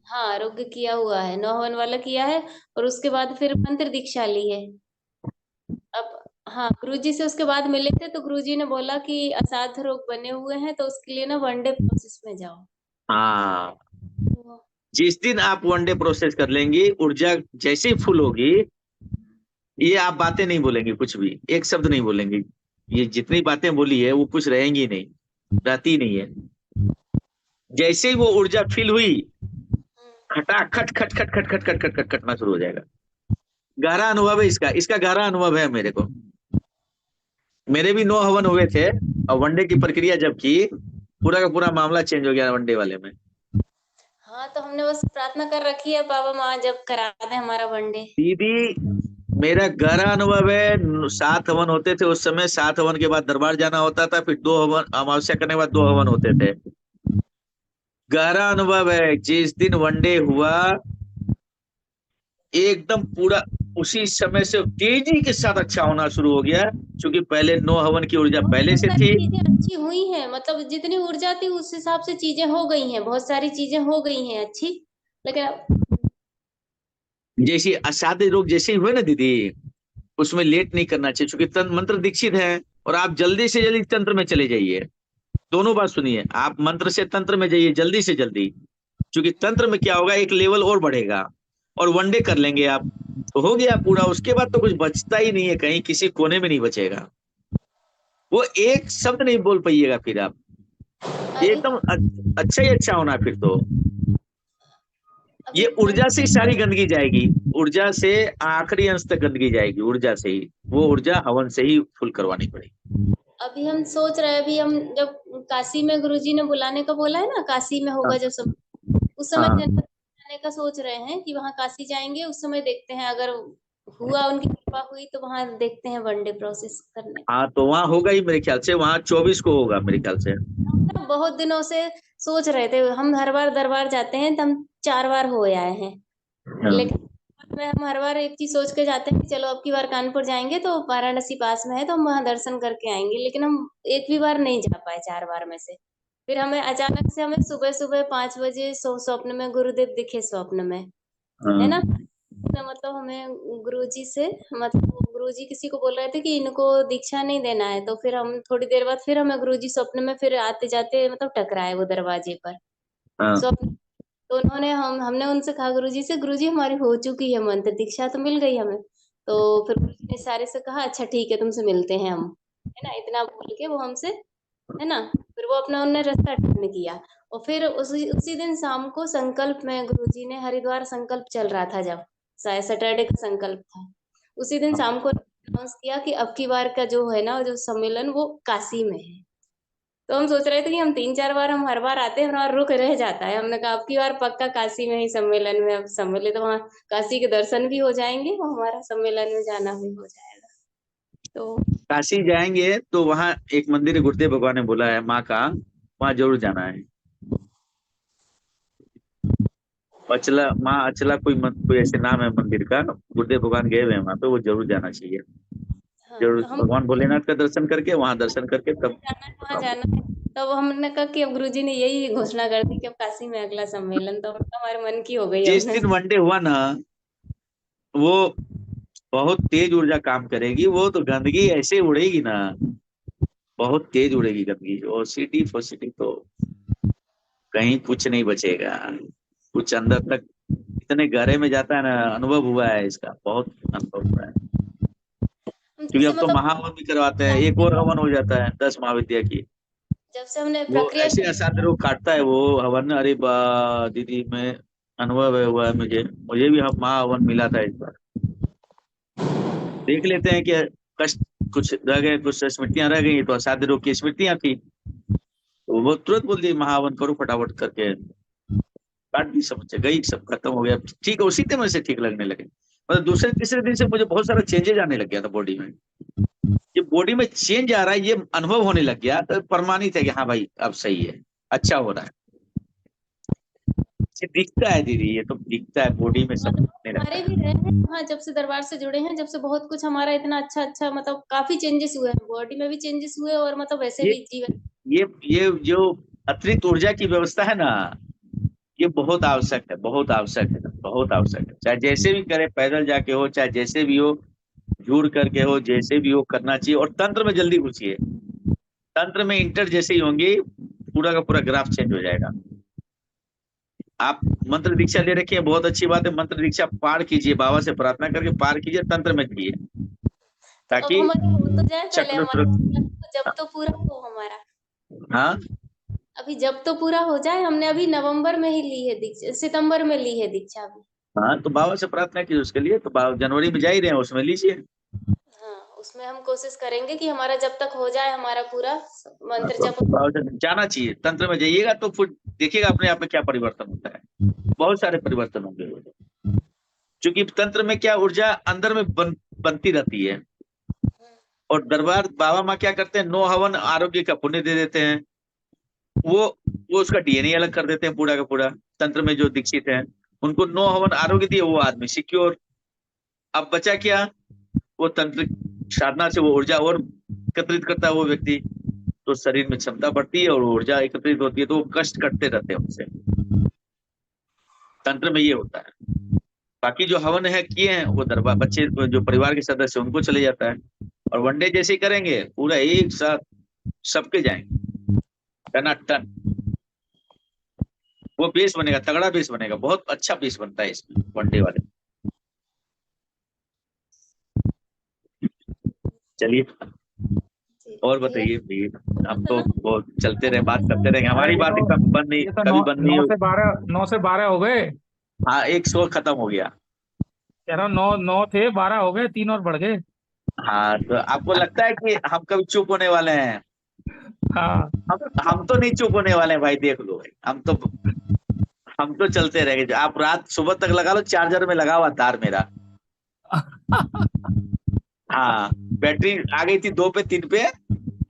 हाँ आरोग्य किया हुआ है, 9 हवन वाला किया है, और उसके बाद फिर मंत्र दीक्षा ली है। अब हाँ गुरुजी से उसके बाद मिले थे तो गुरुजी ने बोला कि असाध्य रोग बने हुए हैं तो उसके लिए ना 1 डे प्रोसेस में जाओ। हाँ, तो जिस दिन आप 1 डे प्रोसेस कर लेंगी, ऊर्जा जैसे ही फुल होगी, ये आप बातें नहीं बोलेंगे, कुछ भी एक शब्द नहीं बोलेंगे। ये जितनी बातें बोली है वो कुछ रहेंगी नहीं, रहती नहीं है। जैसे ही वो ऊर्जा फिल हुई, खटाखट खट खट खट खट खट खट खट खटना शुरू हो जाएगा। गहरा अनुभव है इसका, इसका गहरा अनुभव है मेरे को। मेरे भी 9 हवन हुए थे, और 1 डे की प्रक्रिया जब की, पूरा का पूरा मामला चेंज हो गया 1 डे वाले में। हाँ तो हमने बस प्रार्थना कर रखी है बाबा माँ जब करा दे हमारा 1 डे। दीदी, मेरा गहरा अनुभव है, 7 हवन होते थे उस समय, 7 हवन के बाद दरबार जाना होता था, फिर 2 हवन, अमावस्या करने के बाद 2 हवन होते थे। गहरा अनुभव है, जिस दिन 1 डे हुआ, एकदम पूरा उसी समय से तेजी के साथ अच्छा होना शुरू हो गया, क्योंकि पहले 9 हवन की ऊर्जा और पहले बहुत से सारी थी। चीजें अच्छी हुई हैं, मतलब जितनी ऊर्जा थी उस हिसाब से चीजें हो गई हैं, बहुत सारी चीजें हो गई हैं अच्छी। लेकिन जैसे असाध्य रोग जैसे ही हुए ना दीदी, उसमें लेट नहीं करना चाहिए, क्योंकि तंत्र मंत्र दीक्षित है, और आप जल्दी से जल्दी तंत्र में चले जाइए। दोनों बात सुनिए, आप मंत्र से तंत्र में जाइए जल्दी से जल्दी, क्योंकि तंत्र में क्या होगा, एक लेवल और बढ़ेगा। और 1 डे कर लेंगे आप, तो हो गया पूरा, उसके बाद तो कुछ बचता ही नहीं है, कहीं किसी कोने में नहीं बचेगा। वो एक शब्द नहीं बोल पाइएगा फिर आप, अभी एकदम अच्छा ही अच्छा होना फिर तो। अभी ये ऊर्जा से ही सारी मंत्र गंदगी जाएगी, ऊर्जा से आखिरी अंश तक गंदगी जाएगी, ऊर्जा से ही, वो ऊर्जा हवन से ही फुल करवानी पड़ेगी। अभी हम सोच रहे हैं, अभी हम जब काशी में गुरुजी ने बुलाने का बोला है ना, काशी में हाँ, होगा जब सब, उस समय हाँ, जनवरी में जाने का सोच रहे हैं कि वहां काशी जाएंगे, उस समय देखते हैं अगर हुआ उनकी कृपा हुई तो वहां देखते हैं 1 डे प्रोसेस करने का। हाँ, तो वहां होगा ही मेरे ख्याल से, वहां 24 को होगा मेरे ख्याल से। हम ना बहुत दिनों से सोच रहे थे, हम हर बार दरबार जाते हैं तो हम 4 बार हो आए हैं, हाँ, लेकिन में हम हर बार एक चीज सोच के जाते हैं कि चलो अब की बार कानपुर जाएंगे तो वाराणसी पास में है तो हम वहां दर्शन करके आएंगे, लेकिन हम एक भी बार नहीं जा पाए 4 बार में से। फिर हमें अचानक से हमें सुबह सुबह 5 बजे स्वप्न में गुरुदेव दिखे, स्वप्न में, है ना। हाँ, तो मतलब हमें गुरुजी से, मतलब गुरुजी किसी को बोल रहे थे कि इनको दीक्षा नहीं देना है, तो फिर हम थोड़ी देर बाद फिर हमें गुरुजी स्वप्न में फिर आते जाते मतलब टकराए वो दरवाजे पर हाँ, स्वप्न। तो उन्होंने हमने उनसे कहा गुरुजी से, गुरुजी हमारी हो चुकी है मंत्र दीक्षा तो मिल गई हमें। तो फिर गुरुजी ने इशारे से कहा अच्छा ठीक है तुमसे मिलते हैं हम, है ना, इतना बोल के वो हमसे, है ना, फिर वो अपना उन्होंने रास्ता टर्न किया। और फिर उसी उसी दिन शाम को संकल्प में गुरुजी ने हरिद्वार संकल्प चल रहा था जब, शायद सैटरडे का संकल्प था, उसी दिन शाम को अनाउंस किया कि अब की बार का जो है ना, जो सम्मेलन वो काशी में है। तो हम सोच रहे थे कि हम 3-4 बार हम हर बार आते हैं, हमारा रुक रह जाता है। हमने कहा अब की बार पक्का काशी में ही सम्मेलन में अब सम्मिलित, तो वहाँ काशी के दर्शन भी हो जाएँगे और हमारा सम्मेलन में जाना भी हो जाएगा। तो काशी जाएंगे तो वहाँ एक मंदिर है, गुरुदेव भगवान ने बोला है माँ का, वहाँ जरूर जाना है। अचला माँ अचला कोई ऐसे नाम है मंदिर का, गुरुदेव भगवान गए हुए हैं वहाँ पे, वो जरूर जाना चाहिए। हाँ, जरूर तो हम भगवान भोलेनाथ का दर्शन करके, वहाँ दर्शन करके तब। जाना है, वहाँ जाना है। तब हमने कहा कि अब गुरुजी ने यही घोषणा कर दी कि अब काशी में अगला सम्मेलन, तो हमारे मन की हो गई जिस हमने। दिन वनडे हुआ ना, वो बहुत तेज ऊर्जा काम करेगी, वो तो गंदगी ऐसे उड़ेगी ना, बहुत तेज उड़ेगी गंदगी, और सिटी फॉर सिटी तो कहीं कुछ नहीं बचेगा, कुछ अंदर तक इतने गहरे में जाता है ना, अनुभव हुआ है इसका, बहुत अनुभव हुआ है। क्योंकि जैसे अब तो मतलब महाहवन भी करवाते हैं, एक और हवन हो जाता है 10 महाविद्या की। जब से हमने वो प्रक्रिया ऐसे असाध्य रोग काटता है वो हवन, अरे बा दीदी, मैं अनुभव है हुआ है मुझे भी हम महाहवन मिला था इस बार। देख लेते हैं कि कष्ट कुछ रह गए, कुछ स्मृतियां रह गई, तो असाध्य रोग की स्मृतियां थी, तो वो तुरंत बोल दिए महाहवन करो फटाफट करके, काट दी, सब गई, सब खत्म हो गया, ठीक है, उसी समय से ठीक लगने लगे। मतलब दूसरे तीसरे दिन से मुझे बहुत सारा चेंजेज आने लग गया था बॉडी में। ये बॉडी में चेंज आ रहा है, ये अनुभव होने लग गया, तो प्रमाणित है कि हाँ भाई अब सही है, अच्छा हो रहा है। ये दिखता है दीदी, ये तो दिखता है बॉडी में, सब दिखने लगता हमारे है। भी रहे हैं वहाँ, जब से दरबार से जुड़े हैं, जब से बहुत कुछ हमारा इतना अच्छा मतलब काफी चेंजेस हुए हैं, बॉडी में भी चेंजेस हुए और मतलब वैसे ये भी जीवन। ये जो अतिरिक्त ऊर्जा की व्यवस्था है ना, ये बहुत आवश्यक है, बहुत आवश्यक है, बहुत आवश्यक है। चाहे जैसे भी करे, पैदल जाके हो, चाहे जैसे भी हो, जुड़ करके हो, जैसे भी हो करना चाहिए। और तंत्र में जल्दी घुसिए, तंत्र में इंटर जैसे ही होंगे, पूरा का पूरा ग्राफ चेंज हो जाएगा। आप मंत्र दीक्षा ले रखी है, बहुत अच्छी बात है, मंत्र दीक्षा पार कीजिए, बाबा से प्रार्थना करके पार कीजिए, तंत्र में जाइए, तो अब ताकि हमारा हो तो जाए पहले चक्र हमारा, सुरक्षित। जब तो पूरा हो हमारा, हाँ, अभी जब तो पूरा हो जाए। हमने अभी नवंबर में ही ली है दीक्षा, सितंबर में ली है दीक्षा अभी। हाँ, तो बाबा से प्रार्थना कीजिए उसके लिए, तो जनवरी में जा ही रहे हैं, उसमें लीजिए। हाँ, उसमें हम कोशिश करेंगे कि हमारा जब तक हो जाए हमारा पूरा हाँ, मंत्र तो जप। बाबा से जाना चाहिए, तंत्र में जाइएगा तो फिर देखिएगा अपने आप में क्या परिवर्तन होता है, बहुत सारे परिवर्तन होंगे। क्योंकि तंत्र में क्या ऊर्जा अंदर में बनती रहती है। और दरबार बाबा माँ क्या करते हैं, 9 हवन आरोग्य का पुण्य दे देते हैं, वो वो उसका डीएनए अलग कर देते हैं पूरा का पूरा। तंत्र में जो दीक्षित हैं, उनको 9 हवन आरोग्य दिए, वो आदमी सिक्योर। अब बचा क्या, वो तंत्रिक साधना से वो ऊर्जा और एकत्रित करता है वो व्यक्ति, तो शरीर में क्षमता बढ़ती है और ऊर्जा एकत्रित होती है, तो वो कष्ट कटते रहते हैं उनसे। तंत्र में ये होता है। बाकी जो हवन है किए हैं, वो दरबार बच्चे जो परिवार के सदस्य उनको चले जाता है। और वनडे जैसे ही करेंगे, पूरा एक साथ सबके जाएंगे टनाटन। वो बेस बनेगा, तगड़ा बेस बनेगा, बहुत अच्छा बेस बनता है इसमें वनडे वाले। चलिए और भैया बताइए भैया, हम तो सुना बहुत चलते रहे, बात करते रहेंगे, अरे हमारी ये बात तो एकदम बंद नहीं, ये तो कभी नौ बंद नहीं नौ होगी। से बारह 9 से 12 हो गए। हाँ, एक शो खत्म हो गया। कह रहा हूँ 9 9 थे, 12 हो गए, 3 और बढ़ गए। हाँ, तो आपको लगता है कि हम कभी चुप होने वाले हैं? हाँ। हम तो नहीं चुप होने वाले हैं भाई, देख लो भाई, हम तो चलते रहेंगे। आप रात सुबह तक लगा लो, चार्जर में लगा हुआ तार मेरा। हाँ, बैटरी आ गई थी 2 पे 3 पे,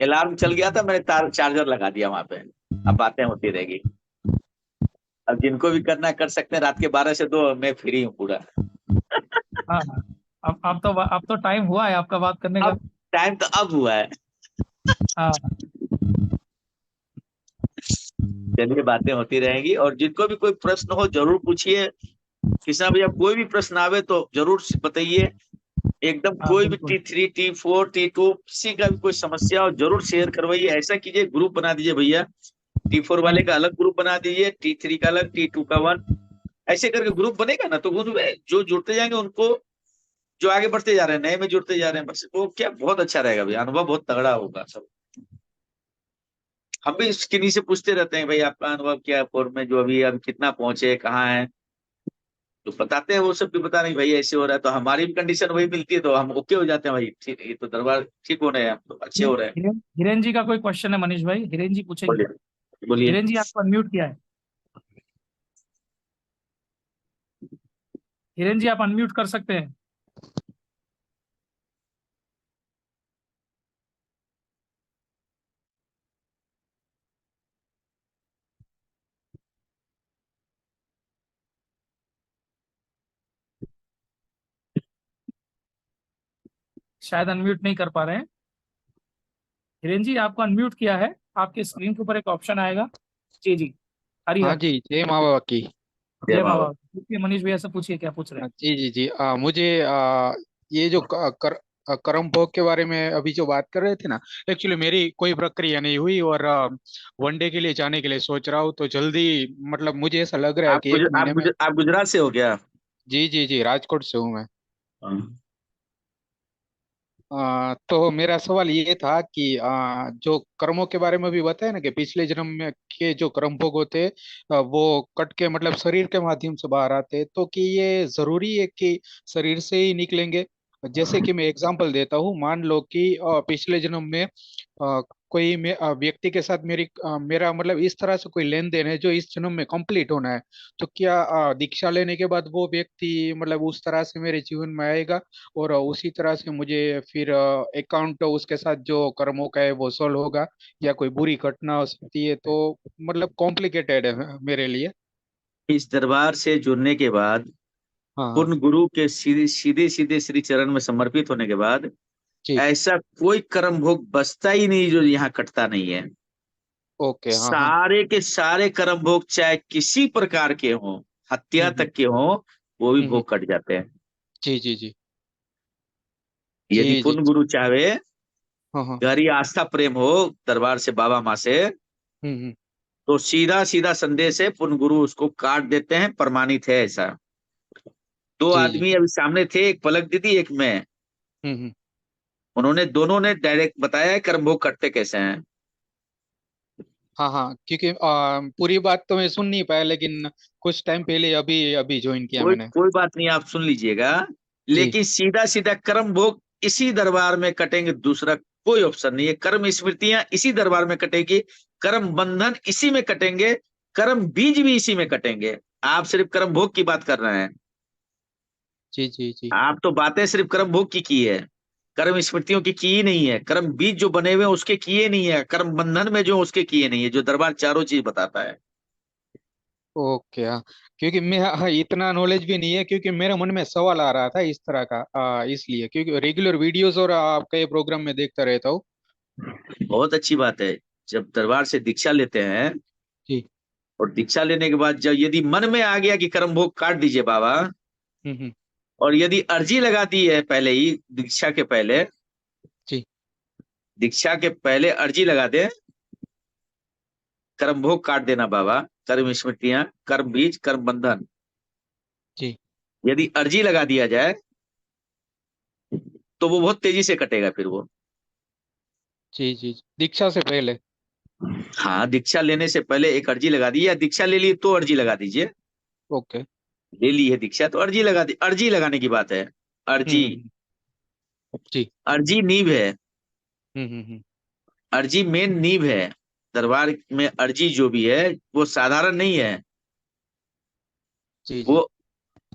अलार्म चल गया था, मैंने तार चार्जर लगा दिया वहां पे। अब बातें होती रहेगी। अब जिनको भी करना कर सकते हैं, रात के 12 से 2 मैं फ्री हूँ पूरा। हाँ हाँ। अब तो टाइम हुआ है आपका बात करने का। अब टाइम तो अब हुआ है। हाँ चलिए, बातें होती रहेंगी, और जिनको भी कोई प्रश्न हो जरूर पूछिए। कृष्णा भैया, कोई भी प्रश्न आवे तो जरूर बताइए। एकदम हाँ कोई भी बिल्कुल। T3 T4 T2 किसी का भी कोई समस्या हो, जरूर शेयर करवाइए। ऐसा कीजिए, ग्रुप बना दीजिए भैया, T4 वाले का अलग ग्रुप बना दीजिए, T3 का अलग, T2 का 1, ऐसे करके ग्रुप बनेगा ना, तो उनमें जो जुड़ते जाएंगे उनको, जो आगे बढ़ते जा रहे हैं, नए में जुड़ते जा रहे हैं, बस वो क्या बहुत अच्छा रहेगा भैया, अनुभव बहुत तगड़ा होगा सब। हम भी किन्हीं से पूछते रहते हैं, भाई आपका अनुभव क्या है फोर में, जो अभी कितना पहुंचे, कहाँ है, तो बताते हैं, वो सब भी बता रहे हैं भाई ऐसे हो रहा है, तो हमारी भी कंडीशन वही मिलती है तो हम ओके हो जाते हैं भाई, ठीक, ये तो दरबार ठीक हो रहे हैं, हम तो अच्छे हो रहे हैं। हिरेन जी का कोई क्वेश्चन है मनीष भाई? हिरेन जी पूछेंगे। बोलिए बोलिए। हिरेन जी आपको अनम्यूट किया है। हिरेन जी आप अनम्यूट कर सकते हैं। शायद अनम्यूट नहीं कर पा रहे हैं। हिरेन जी आपको अनम्यूट किया है, आपके स्क्रीन के ऊपर एक ऑप्शन आएगा। जी जी, हाँ हरिहर। जी, जय माँ बाबा की। जय जय माँ बाबा। बाबा। पूछिए मनीष भैया से, पूछिए क्या पूछ रहे हैं। जी जी जी, मुझे ये जो कर्म भोग के बारे में अभी जो बात कर रहे थे ना, एक्चुअली मेरी कोई प्रक्रिया नहीं हुई, और वनडे के लिए जाने के लिए सोच रहा हूँ, तो जल्दी मतलब मुझे ऐसा लग रहा है कि एक महीने में। आप गुजरात से हो क्या? जी जी जी, राजकोट से हूँ मैं। हाँ। तो मेरा सवाल ये था कि जो कर्मों के बारे में भी बताया ना कि पिछले जन्म में के जो कर्म भोग होते हैं, वो कट के मतलब शरीर के माध्यम से बाहर आते हैं, तो कि ये जरूरी है कि शरीर से ही निकलेंगे? जैसे कि मैं एग्जांपल देता हूँ, मान लो कि पिछले जन्म में कोई व्यक्ति के साथ मेरा मतलब इस तरह से कोई लेन देन है जो इस जन्म में कंप्लीट होना है, तो क्या दीक्षा लेने के बाद वो व्यक्ति मतलब उस तरह से मेरे जीवन में आएगा, और उसी तरह से मुझे फिर अकाउंट उसके साथ जो कर्मों का है वो सॉल्व होगा, या कोई बुरी घटना हो सकती है? तो मतलब कॉम्प्लिकेटेड है मेरे लिए। इस दरबार से जुड़ने के बाद, हाँ हाँ। पूर्ण गुरु के सीधे सीधे सीधे श्री चरण में समर्पित होने के बाद, जी। ऐसा कोई कर्म भोग बचता ही नहीं जो यहाँ कटता नहीं है। ओके। हाँ हाँ। सारे के सारे कर्म भोग चाहे किसी प्रकार के हों, हत्या हम्म तक के हों, वो भी हम्म। भोग कट जाते हैं। जी जी जी यदि जी जी। पूर्ण गुरु चाहे, हाँ हाँ। गहरी आस्था प्रेम हो दरबार से बाबा माँ से, हम्म। तो सीधा सीधा संदेश है, पूर्ण गुरु उसको काट देते हैं, प्रमाणित है ऐसा। दो जी जी। आदमी अभी सामने थे, एक पलक दीदी एक मैं, हम्म। उन्होंने दोनों ने डायरेक्ट बताया है कर्म भोग कटते कैसे हैं। हाँ हाँ, क्योंकि पूरी बात तो मैं सुन नहीं पाया, लेकिन कुछ टाइम पहले अभी अभी ज्वाइन किया कोई मैंने। कोई बात नहीं, आप सुन लीजिएगा। जी। लेकिन सीधा सीधा कर्म भोग इसी दरबार में कटेंगे, दूसरा कोई ऑप्शन नहीं है। कर्म स्मृतियां इसी दरबार में कटेगी, कर्म बंधन इसी में कटेंगे, कर्म बीज भी इसी में कटेंगे। आप सिर्फ कर्म भोग की बात कर रहे हैं। जी जी जी। आप तो बातें सिर्फ कर्म भोग की है, कर्म स्मृतियों की ही नहीं है। कर्म बीज जो बने हुए हैं उसके किए नहीं है, कर्म बंधन में जो उसके किए नहीं है, जो दरबार चारों चीज बताता है। ओके। हाँ, क्योंकि मैं इतना नॉलेज भी नहीं है, क्योंकि मेरे मन में सवाल आ रहा था इस तरह का, इसलिए क्योंकि रेगुलर वीडियोस और आपका ये प्रोग्राम में देखता रहता हूँ। बहुत अच्छी बात है। जब दरबार से दीक्षा लेते हैं, जी। और दीक्षा लेने के बाद जब यदि मन में आ गया कि कर्म भोग काट दीजिए बाबा, हम्म। और यदि अर्जी लगा दी है पहले ही, दीक्षा के पहले, जी दीक्षा के पहले अर्जी लगा दे, कर्म भोग काट देना बाबा, कर्म स्मृतियां, कर्म बीज, कर्म बंधन, जी यदि अर्जी लगा दिया जाए तो वो बहुत तेजी से कटेगा फिर वो। जी जी। दीक्षा से पहले। हाँ, दीक्षा लेने से पहले एक अर्जी लगा दी, या दीक्षा ले ली तो अर्जी लगा दीजिए। ओके। ले ली है दीक्षा तो अर्जी लगा दी, अर्जी लगाने की बात है। अर्जी, हम्म। जी। अर्जी नींव है। हम्म। अर्जी मेन नींव है। दरबार में अर्जी जो भी है वो साधारण नहीं है। जी जी वो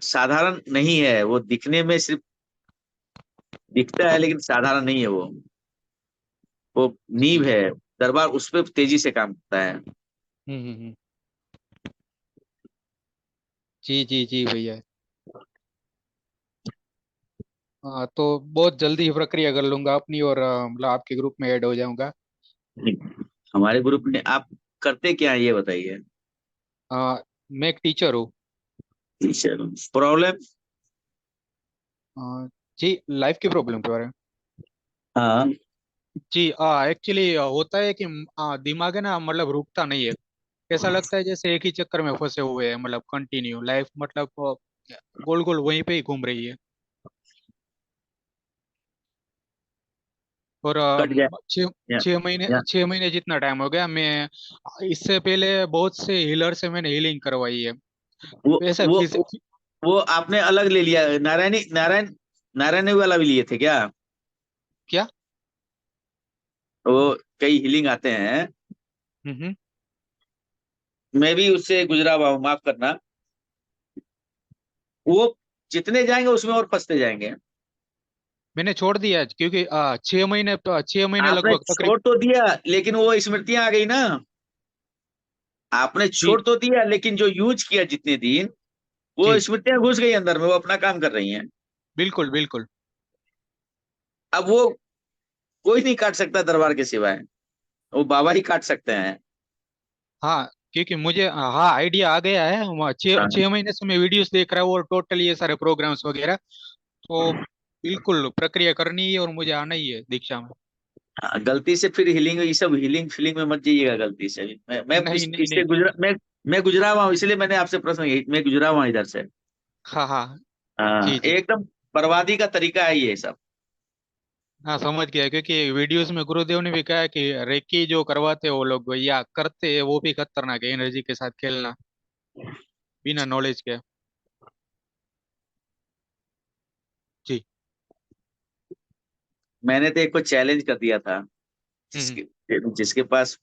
साधारण नहीं है, वो दिखने में सिर्फ दिखता है लेकिन साधारण नहीं है वो नींव जी। है। दरबार उस पर तेजी से काम करता है। हम्म। जी जी जी भैया। हाँ, तो बहुत जल्दी ही प्रक्रिया कर लूंगा अपनी, और मतलब आपके ग्रुप में ऐड हो जाऊंगा। हमारे ग्रुप में आप करते क्या है ये बताइए। मैं एक टीचर हूँ। प्रॉब्लम। जी, लाइफ की प्रॉब्लम के बारे में। हाँ। जी, एक्चुअली होता है कि दिमाग है ना, मतलब रुकता नहीं है। ऐसा लगता है जैसे एक ही चक्कर में फंसे हुए हैं, मतलब कंटिन्यू लाइफ, मतलब गोल गोल वहीं पे ही घूम रही है। और कट जाए। छः या, छः महीने या, 6 महीने जितना टाइम हो गया, मैं इससे पहले बहुत से हीलर से मैंने हीलिंग करवाई है। वो ऐसा वो फिजिक। वो आपने अलग ले लिया, नारायणी वाला भी लिए थे क्या? क्या? वो कई हीलिंग आते हैं, हम्म। मैं भी उससे गुजरा हुआ हूँ, माफ करना। वो जितने जाएंगे उसमें और फंसते जाएंगे। मैंने छोड़ दिया है, क्योंकि 6 महीने आपने लगभग तकरीब। छोड़ तो दिया, लेकिन वो स्मृतियां आ गई ना। आपने जी, छोड़ तो दिया, लेकिन जो यूज किया जितने दिन, वो जी, स्मृतियां घुस गई अंदर में, वो अपना काम कर रही हैं। बिल्कुल बिल्कुल। अब वो कोई नहीं काट सकता दरबार के सिवाय, वो बाबा ही काट सकते हैं। हाँ, क्योंकि मुझे हाँ आइडिया आ गया है। छह हाँ। 6 महीने से मैं वीडियोस देख रहा हूँ, और टोटल ये सारे प्रोग्राम्स वगैरह। तो बिल्कुल प्रक्रिया करनी है, और मुझे आना ही है दीक्षा में। हाँ, गलती से फिर हीलिंग, ये सब हीलिंग फीलिंग में मत जाइएगा गलती से भी। मैं नहीं नहीं इससे नहीं। गुजरा, मैं गुजरा हुआ हूँ, इसलिए मैंने आपसे प्रश्न मैं गुजरा हुआ हूँ इधर से। हाँ हाँ। हाँ, जी जी। एकदम बर्बादी का तरीका है ये सब। हाँ, समझ गया, क्योंकि वीडियोस में गुरुदेव ने भी कहा है कि रेकी जो करवाते हैं वो लोग या करते हैं, वो भी खतरनाक है, एनर्जी के साथ खेलना बिना नॉलेज के। जी। मैंने तो एक को चैलेंज कर दिया था, हम्म। जिसके जिसके पास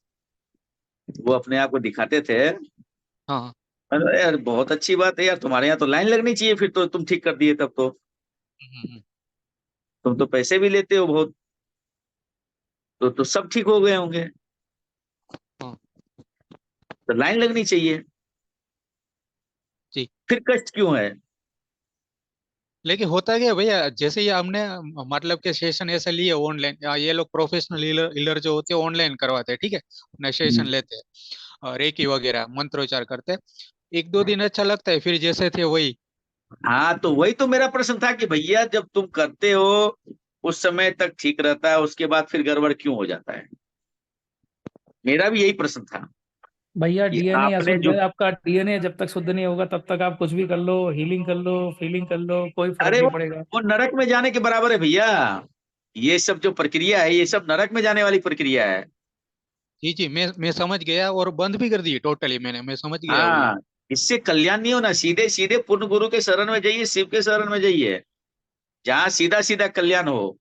वो अपने आप को दिखाते थे। हाँ हाँ। अरे यार बहुत अच्छी बात है यार, तुम्हारे यहाँ तो लाइन लगनी चाहिए, फिर तो तुम ठीक कर दिए तब तो। हम्म। तुम तो पैसे भी लेते हो बहुत, तो सब ठीक हो गए होंगे। हाँ। तो लाइन लगनी चाहिए, जी। फिर कष्ट क्यों है? लेकिन होता क्या है भैया, जैसे ये हमने मतलब के सेशन ऐसे लिए ऑनलाइन, ये लोग प्रोफेशनल हीलर हीलर जो होते हैं ऑनलाइन करवाते हैं, ठीक है, अपना सेशन हम्म। लेते हैं, रेकी वगैरह मंत्रोच्चार करते हैं। 1-2 दिन अच्छा लगता है, फिर जैसे थे वही। हाँ, तो वही तो मेरा प्रश्न था कि भैया जब तुम करते हो उस समय तक ठीक रहता है, उसके बाद फिर गड़बड़ क्यों हो जाता है? मेरा भी यही प्रश्न था भैया कि डीएनए आपने अशुद्ध जो, है, आपका डीएनए जब तक शुद्ध नहीं होगा तब तक आप कुछ भी कर लो, हीलिंग कर लो, फीलिंग कर लो, कोई फर्क अरे नहीं पड़ेगा। वो नरक में जाने के बराबर है भैया। ये सब जो प्रक्रिया है, ये सब नरक में जाने वाली प्रक्रिया है। जी जी, मैं समझ गया, और बंद भी कर दी टोटली मैंने, मैं समझ गया हूँ ये। हाँ, इससे कल्याण नहीं होना, सीधे सीधे पूर्ण गुरु के शरण में जाइए, शिव के शरण में जाइए, जहाँ सीधा सीधा कल्याण हो।